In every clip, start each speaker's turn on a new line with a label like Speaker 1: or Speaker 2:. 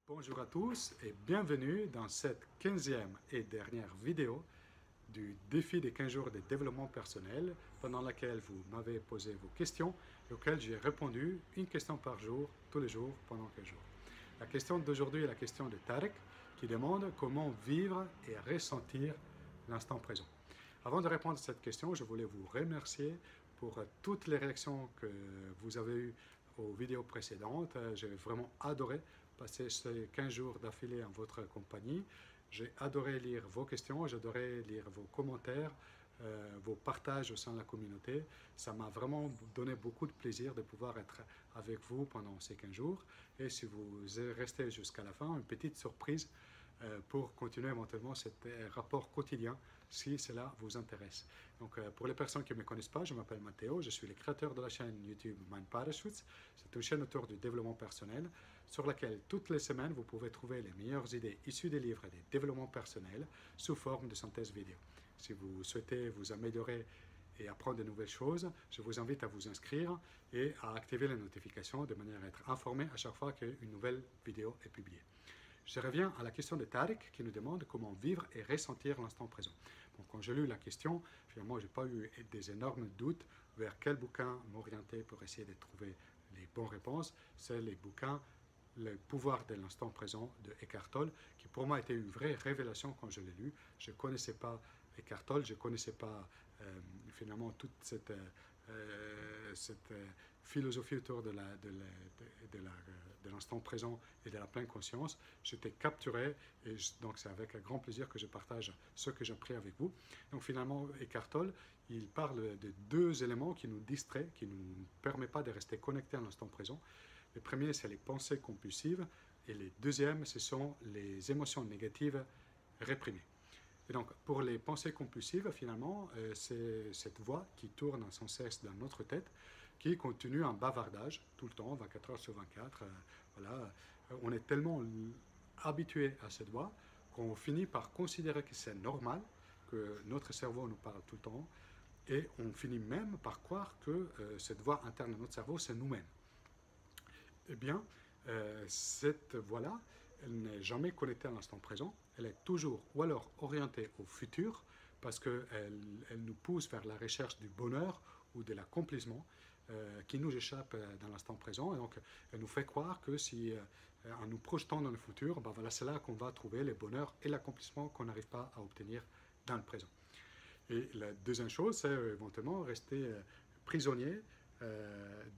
Speaker 1: Bonjour à tous et bienvenue dans cette 15e et dernière vidéo du défi des 15 jours de développement personnel pendant laquelle vous m'avez posé vos questions et auxquelles j'ai répondu une question par jour, tous les jours, pendant 15 jours. La question d'aujourd'hui est la question de Tarek qui demande comment vivre et ressentir l'instant présent. Avant de répondre à cette question, je voulais vous remercier pour toutes les réactions que vous avez eues aux vidéos précédentes. J'ai vraiment adoré passer ces 15 jours d'affilée en votre compagnie. J'ai adoré lire vos questions, j'ai adoré lire vos commentaires, vos partages au sein de la communauté. Ça m'a vraiment donné beaucoup de plaisir de pouvoir être avec vous pendant ces 15 jours. Et si vous restez jusqu'à la fin, une petite surprise pour continuer éventuellement ce rapport quotidien si cela vous intéresse. Donc pour les personnes qui ne me connaissent pas, je m'appelle Matteo, je suis le créateur de la chaîne YouTube Mind Parachutes. C'est une chaîne autour du développement personnel sur laquelle toutes les semaines vous pouvez trouver les meilleures idées issues des livres et des développements personnels sous forme de synthèse vidéo. Si vous souhaitez vous améliorer et apprendre de nouvelles choses, je vous invite à vous inscrire et à activer les notifications de manière à être informé à chaque fois qu'une nouvelle vidéo est publiée. Je reviens à la question de Tarek qui nous demande comment vivre et ressentir l'instant présent. Bon, quand j'ai lu la question, finalement, je n'ai pas eu des énormes doutes vers quel bouquin m'orienter pour essayer de trouver les bonnes réponses. C'est les bouquins Le pouvoir de l'instant présent de Eckhart Tolle, qui pour moi a été une vraie révélation quand je l'ai lu. Je ne connaissais pas Eckhart Tolle, je ne connaissais pas finalement toute cette philosophie autour de l'instant présent et de la pleine conscience. J'étais capturé et donc c'est avec grand plaisir que je partage ce que j'ai appris avec vous. Donc finalement, Eckhart Tolle, il parle de deux éléments qui nous distraient, qui ne nous permettent pas de rester connectés à l'instant présent. Le premier, c'est les pensées compulsives et le deuxième, ce sont les émotions négatives réprimées. Et donc, pour les pensées compulsives, finalement, c'est cette voix qui tourne sans cesse dans notre tête, qui continue un bavardage tout le temps, 24 heures sur 24. Voilà. On est tellement habitué à cette voix qu'on finit par considérer que c'est normal, que notre cerveau nous parle tout le temps, et on finit même par croire que cette voix interne de notre cerveau, c'est nous-mêmes. Eh bien, cette voix-là, elle n'est jamais connectée à l'instant présent, elle est toujours ou alors orientée au futur, parce qu'elle nous pousse vers la recherche du bonheur ou de l'accomplissement qui nous échappe dans l'instant présent. Et donc, elle nous fait croire que si, en nous projetant dans le futur, ben voilà, c'est là qu'on va trouver le bonheur et l'accomplissement qu'on n'arrive pas à obtenir dans le présent. Et la deuxième chose, c'est éventuellement rester prisonnier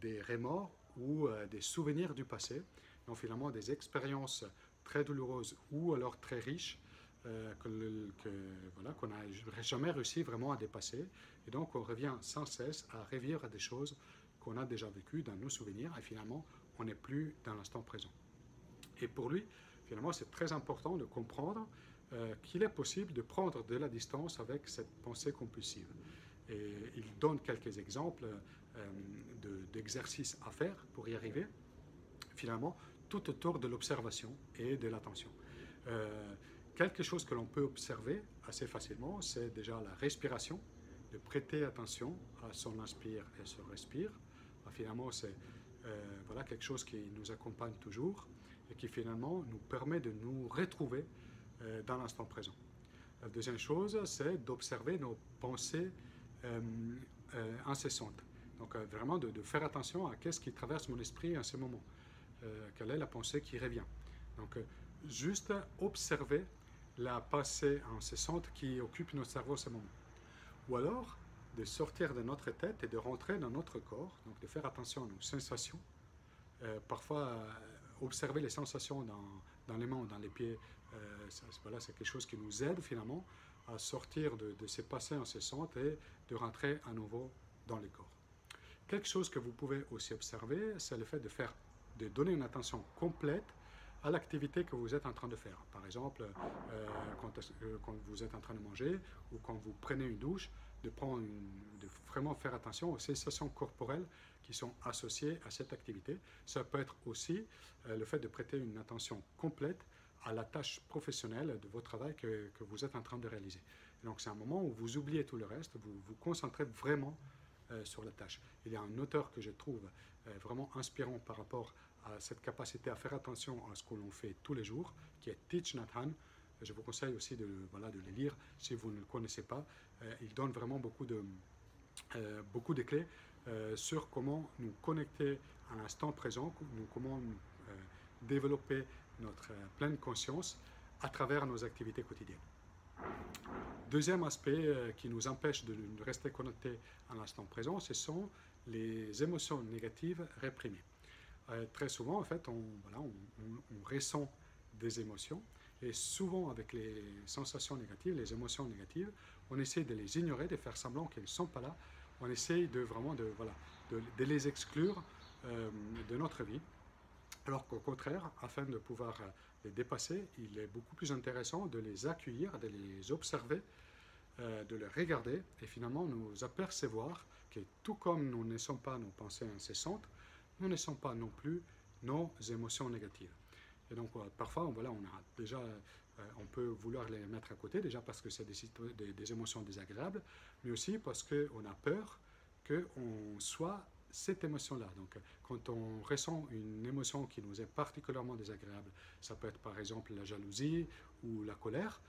Speaker 1: des remords ou des souvenirs du passé, donc finalement des expériences très douloureuses ou alors très riches voilà, qu'on n'a jamais réussi vraiment à dépasser. Et donc on revient sans cesse à revivre des choses qu'on a déjà vécues dans nos souvenirs et finalement on n'est plus dans l'instant présent. Et pour lui, finalement, c'est très important de comprendre qu'il est possible de prendre de la distance avec cette pensée compulsive. Et il donne quelques exemples d'exercices à faire pour y arriver, finalement, tout autour de l'observation et de l'attention. Quelque chose que l'on peut observer assez facilement, c'est déjà la respiration, de prêter attention à son inspire et son respire. Finalement, c'est voilà, quelque chose qui nous accompagne toujours et qui finalement nous permet de nous retrouver dans l'instant présent. La deuxième chose, c'est d'observer nos pensées incessantes. Donc vraiment de faire attention à qu'est-ce qui traverse mon esprit en ce moment. Quelle est la pensée qui revient. Donc juste observer la pensée incessante qui occupe notre cerveau en ce moment. Ou alors de sortir de notre tête et de rentrer dans notre corps, donc de faire attention à nos sensations. Parfois, observer les sensations dans les mains, dans les pieds, voilà, c'est quelque chose qui nous aide finalement à sortir de ces passés incessantes et de rentrer à nouveau dans le corps. Quelque chose que vous pouvez aussi observer, c'est le fait de donner une attention complète à l'activité que vous êtes en train de faire. Par exemple, quand vous êtes en train de manger ou quand vous prenez une douche, de vraiment faire attention aux sensations corporelles qui sont associées à cette activité. Ça peut être aussi le fait de prêter une attention complète à la tâche professionnelle de votre travail que vous êtes en train de réaliser. Et donc c'est un moment où vous oubliez tout le reste, vous vous concentrez vraiment sur la tâche. Il y a un auteur que je trouve vraiment inspirant par rapport a cette capacité à faire attention à ce que l'on fait tous les jours, qui est Thich Nhat Hanh. Je vous conseille aussi de les lire si vous ne le connaissez pas. Il donne vraiment beaucoup de clés sur comment nous connecter à l'instant présent, comment développer notre pleine conscience à travers nos activités quotidiennes. Deuxième aspect qui nous empêche de rester connectés à l'instant présent, ce sont les émotions négatives réprimées. Très souvent, en fait, on ressent des émotions et souvent avec les sensations négatives, les émotions négatives, on essaie de les ignorer, de faire semblant qu'elles ne sont pas là. On essaie de les exclure de notre vie. Alors qu'au contraire, afin de pouvoir les dépasser, il est beaucoup plus intéressant de les accueillir, de les observer, de les regarder et finalement nous apercevoir que tout comme nous ne sommes pas nos pensées incessantes, nous ne sommes pas non plus nos émotions négatives. Et donc parfois, on peut vouloir les mettre à côté, déjà parce que c'est des émotions désagréables, mais aussi parce qu'on a peur qu'on soit cette émotion-là. Donc, quand on ressent une émotion qui nous est particulièrement désagréable, ça peut être par exemple la jalousie ou la colère,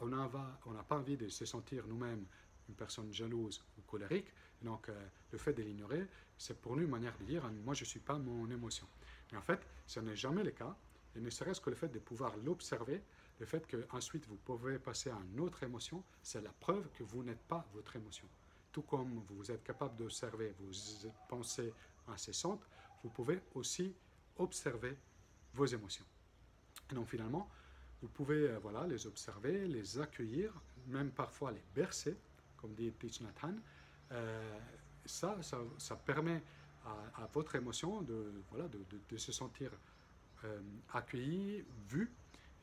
Speaker 1: on n'a pas envie de se sentir nous-mêmes une personne jalouse ou colérique. Donc, le fait de l'ignorer, c'est pour nous une manière de dire « moi, je ne suis pas mon émotion ». Mais en fait, ce n'est jamais le cas. Et ne serait-ce que le fait de pouvoir l'observer, le fait qu'ensuite vous pouvez passer à une autre émotion, c'est la preuve que vous n'êtes pas votre émotion. Tout comme vous êtes capable d'observer vos pensées incessantes, vous pouvez aussi observer vos émotions. Et donc finalement, vous pouvez les observer, les accueillir, même parfois les bercer, comme dit Thich Nhat Hanh. Ça permet à votre émotion de se sentir accueilli, vu,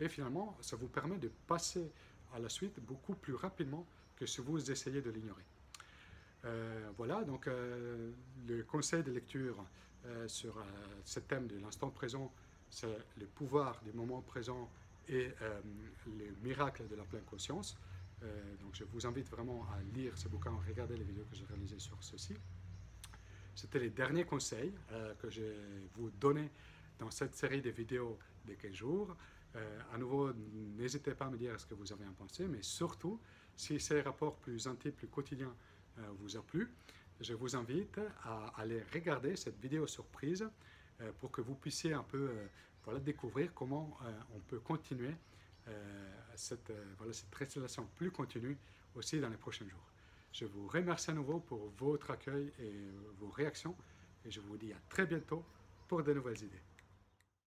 Speaker 1: et finalement, ça vous permet de passer à la suite beaucoup plus rapidement que si vous essayez de l'ignorer. Donc le conseil de lecture sur ce thème de l'instant présent, c'est le pouvoir du moment présent et les miracles de la pleine conscience. Donc je vous invite vraiment à lire ce bouquin, à regarder les vidéos que j'ai réalisées sur ceci. C'était les derniers conseils que je vais vous donner dans cette série de vidéos de 15 jours. À nouveau, n'hésitez pas à me dire ce que vous avez en pensé, mais surtout, si ces rapports plus intimes, plus quotidiens vous a plu, je vous invite à aller regarder cette vidéo surprise pour que vous puissiez un peu découvrir comment on peut continuer cette relation plus continue aussi dans les prochains jours. Je vous remercie à nouveau pour votre accueil et vos réactions et je vous dis à très bientôt pour de nouvelles idées.